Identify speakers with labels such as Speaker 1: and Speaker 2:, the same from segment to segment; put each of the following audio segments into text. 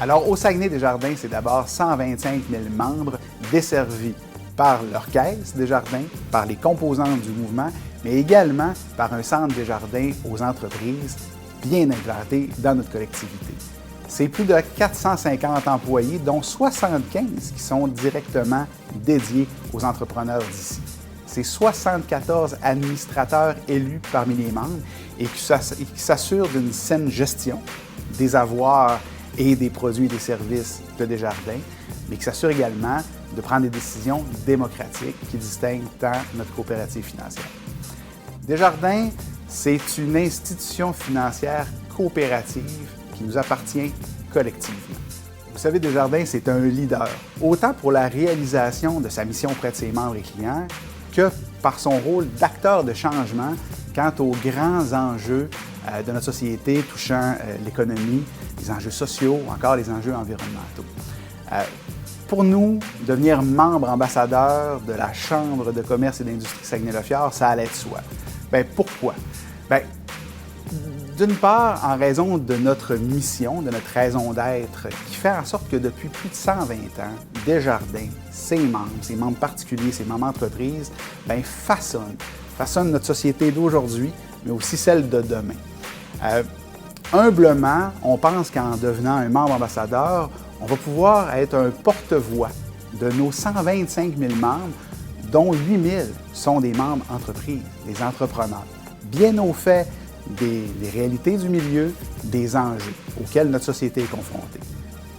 Speaker 1: Alors, au Saguenay-Desjardins, c'est d'abord 125 000 membres desservis par leur caisse Desjardins, par les composantes du mouvement, mais également par un centre Desjardins aux entreprises bien implanté dans notre collectivité. C'est plus de 450 employés, dont 75 qui sont directement dédiés aux entrepreneurs d'ici. C'est 74 administrateurs élus parmi les membres et qui s'assurent d'une saine gestion des avoirs et des produits et des services de Desjardins, mais qui s'assurent également de prendre des décisions démocratiques qui distinguent tant notre coopérative financière. Desjardins, c'est une institution financière coopérative qui nous appartient collectivement. Vous savez, Desjardins, c'est un leader, autant pour la réalisation de sa mission auprès de ses membres et clients que par son rôle d'acteur de changement quant aux grands enjeux de notre société touchant l'économie, les enjeux sociaux ou encore les enjeux environnementaux. Pour nous, devenir membre ambassadeur de la Chambre de commerce et d'industrie Saguenay-Lac-Fière, ça allait de soi. Bien, pourquoi? Bien, d'une part, en raison de notre mission, de notre raison d'être, qui fait en sorte que depuis plus de 120 ans, Desjardins, ses membres particuliers, ses membres entreprises, bien, façonnent notre société d'aujourd'hui, mais aussi celle de demain. Humblement, on pense qu'en devenant un membre ambassadeur, on va pouvoir être un porte-voix de nos 125 000 membres, dont 8 000 sont des membres entreprises, des entrepreneurs, bien au fait des réalités du milieu, des enjeux auxquels notre société est confrontée.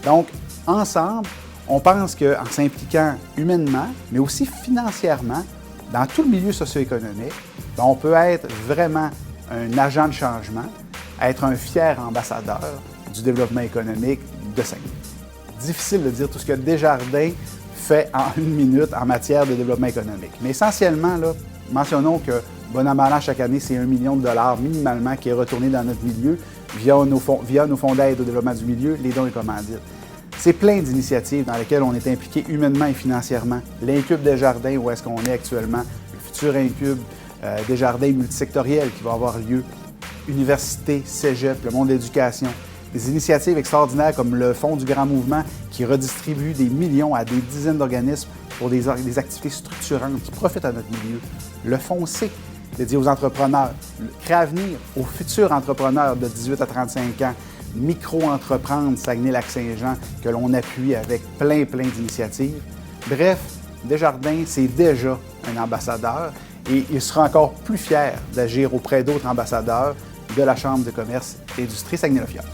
Speaker 1: Donc, ensemble, on pense qu'en s'impliquant humainement, mais aussi financièrement, dans tout le milieu socio-économique, on peut être vraiment un agent de changement, être un fier ambassadeur du développement économique de Saguenay. Difficile de dire tout ce que Desjardins fait en une minute en matière de développement économique. Mais essentiellement, là, mentionnons que bon an mal an, chaque année, c'est $1 million minimalement qui est retourné dans notre milieu via nos fonds d'aide au développement du milieu, les dons et commandites. C'est plein d'initiatives dans lesquelles on est impliqué humainement et financièrement. L'Incube Desjardins, où est-ce qu'on est actuellement, le futur Incube Desjardins multisectoriel qui va avoir lieu, université, cégep, le monde de l'éducation, des initiatives extraordinaires comme le Fonds du Grand Mouvement qui redistribue des millions à des dizaines d'organismes pour des activités structurantes qui profitent à notre milieu. Le Fonds C, dédié aux entrepreneurs, le Créavenir, aux futurs entrepreneurs de 18 à 35 ans, micro-entreprendre Saguenay-Lac-Saint-Jean que l'on appuie avec plein d'initiatives. Bref, Desjardins, c'est déjà un ambassadeur et il sera encore plus fier d'agir auprès d'autres ambassadeurs de la Chambre de commerce et d'industrie Saguenay-Lac-Fière.